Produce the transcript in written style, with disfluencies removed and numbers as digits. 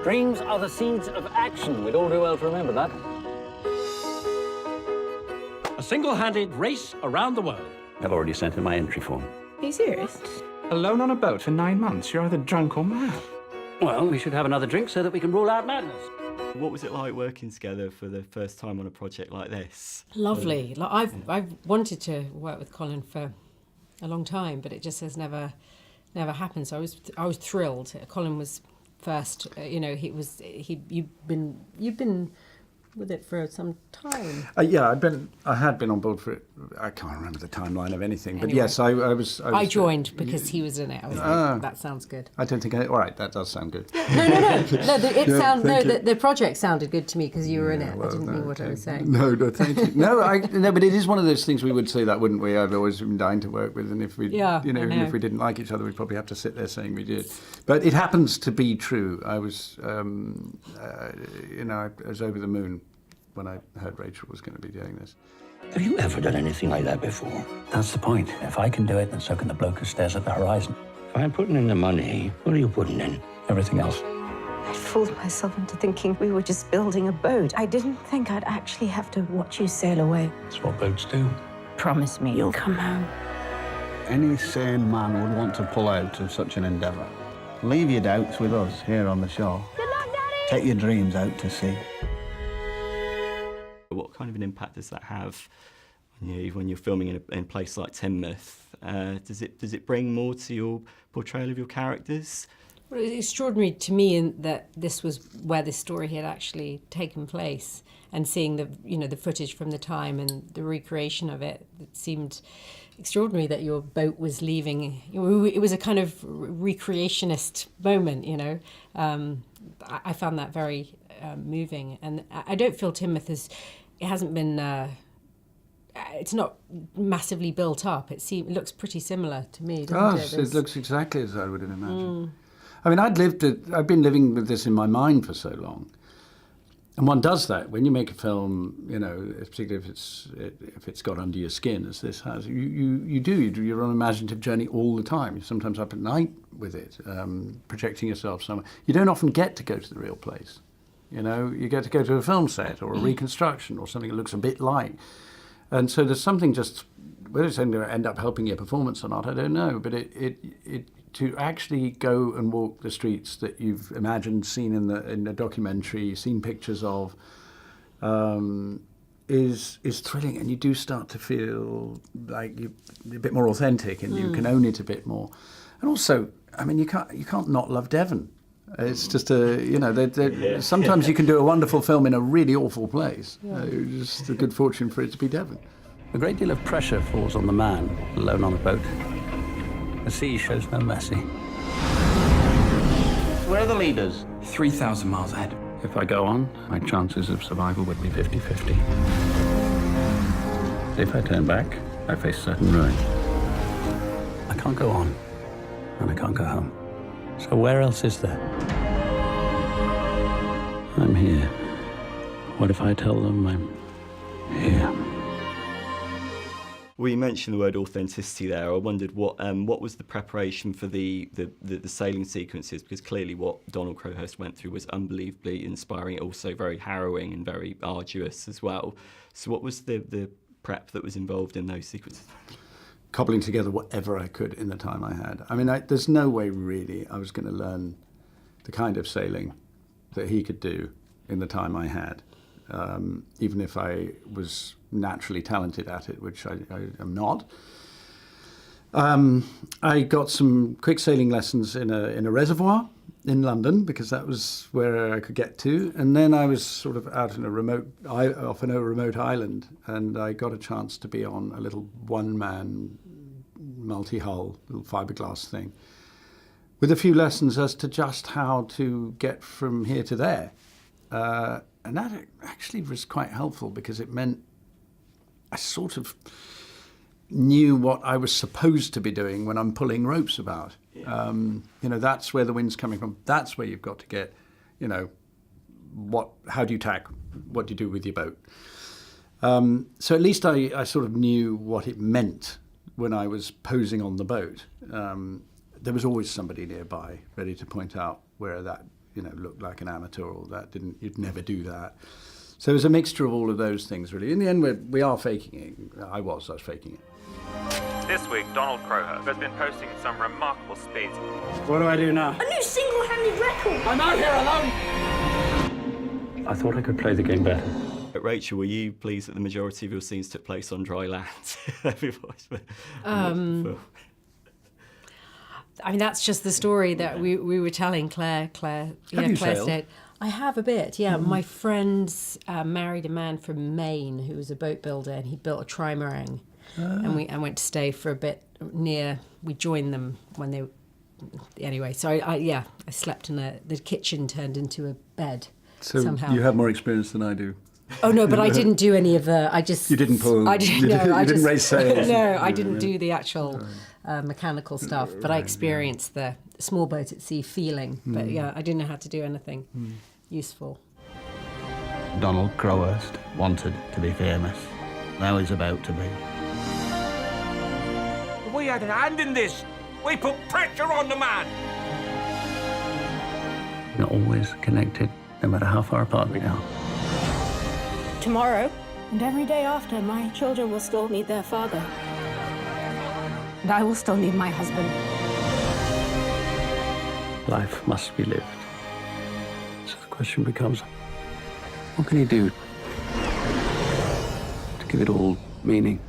Dreams are the seeds of action. We'd all do well to remember that. A single-handed race around the world. I've already sent in my entry form. Are you serious? Alone on a boat for 9 months? You're either drunk or mad. Well, we should have another drink so that we can rule out madness. What was it like working together for the first time on a project like this? Lovely. Like I've wanted to work with Colin for a long time, but it just has never happened. So I was thrilled. Colin was first. You've been with it for some time. Yeah, I had been on board for it. I can't remember the timeline of anything, but Anyway, yes, I was. I joined because he was in it. I was like, that sounds good. I don't think. All right, that does sound good. No. The project sounded good to me because you were in it. Well, I didn't mean what I was saying. No, thank you. No, but it is one of those things we would say that, wouldn't we? I've always been dying to work with, and if we, even if we didn't like each other, we'd probably have to sit there saying we did. But it happens to be true. I was, I was over the moon when I heard Rachel was going to be doing this. Have you ever done anything like that before? That's the point. If I can do it, then so can the bloke who stares at the horizon. If I'm putting in the money, what are you putting in? Everything else. I fooled myself into thinking we were just building a boat. I didn't think I'd actually have to watch you sail away. That's what boats do. Promise me you'll come home. Any sane man would want to pull out of such an endeavour. Leave your doubts with us here on the shore. Good luck, Daddy! Take your dreams out to sea. What kind of an impact does that have when you're filming in a place like Teignmouth? Does it bring more to your portrayal of your characters? Well, it's extraordinary to me in that this was where this story had actually taken place, and seeing the footage from the time and the recreation of it. It seemed extraordinary that your boat was leaving. It was a kind of recreationist moment, I found that very moving, and I don't feel Teignmouth it hasn't been. It's not massively built up. It looks pretty similar to me, doesn't it? It looks exactly as I would have imagined. I mean, I've been living with this in my mind for so long, and one does that when you make a film. Particularly if it's got under your skin, as this has. You're on an imaginative journey all the time. You're sometimes up at night with it, projecting yourself somewhere. You don't often get to go to the real place. You get to go to a film set or a reconstruction or something that looks a bit like. And so there's something just, whether it's going to end up helping your performance or not, I don't know. But it to actually go and walk the streets that you've imagined, seen in the documentary, seen pictures of, is thrilling. And you do start to feel like you're a bit more authentic and you can own it a bit more. And also, I mean, you can't not love Devon. It's just sometimes you can do a wonderful film in a really awful place. It's just a good fortune for it to be Devon. A great deal of pressure falls on the man alone on a boat. The sea shows no mercy. Where are the leaders? 3,000 miles ahead. If I go on, my chances of survival would be 50-50. If I turn back, I face certain ruin. I can't go on, and I can't go home. So where else is there? I'm here. What if I tell them I'm here? Well, you mentioned the word authenticity there. I wondered what was the preparation for the sailing sequences, because clearly what Donald Crowhurst went through was unbelievably inspiring, also very harrowing and very arduous as well. So what was the prep that was involved in those sequences? Cobbling together whatever I could in the time I had. I mean, there's no way really I was going to learn the kind of sailing that he could do in the time I had, even if I was naturally talented at it, which I am not. I got some quick sailing lessons in a reservoir in London, because that was where I could get to, and then I was sort of out in a remote island, and I got a chance to be on a little one-man multi-hull little fiberglass thing, with a few lessons as to just how to get from here to there, and that actually was quite helpful, because it meant I sort of knew what I was supposed to be doing when I'm pulling ropes about. That's where the wind's coming from. That's where you've got to get, how do you tack? What do you do with your boat? So at least I sort of knew what it meant when I was posing on the boat. There was always somebody nearby ready to point out where that look like an amateur or that you'd never do that. So it was a mixture of all of those things, really. In the end, we are faking it. I was faking it. This week, Donald Crowhurst has been posting some remarkable speeds. What do I do now? A new single-handed record! I'm out here alone! I thought I could play the game better. Rachel, were you pleased that the majority of your scenes took place on dry land? I mean, that's just the story that we were telling Claire. Have you sailed? Said, I have a bit, yeah. My friends married a man from Maine who was a boat builder, and he built a trimarine. And I went to stay for a bit near. We joined them when they. Anyway, so I slept in the kitchen turned into a bed. So somehow. you have more experience than I do. Oh no, but I didn't do any of the. I just. You didn't pull. I didn't. You didn't raise sails. No, I didn't do the actual mechanical stuff. But I experienced the small boat at sea feeling. But yeah, I didn't know how to do anything useful. Donald Crowhurst wanted to be famous. Now he's about to be. We had a hand in this. We put pressure on the man. We're always connected, no matter how far apart we are. Tomorrow, and every day after, my children will still need their father. And I will still need my husband. Life must be lived. So the question becomes, what can you do to give it all meaning?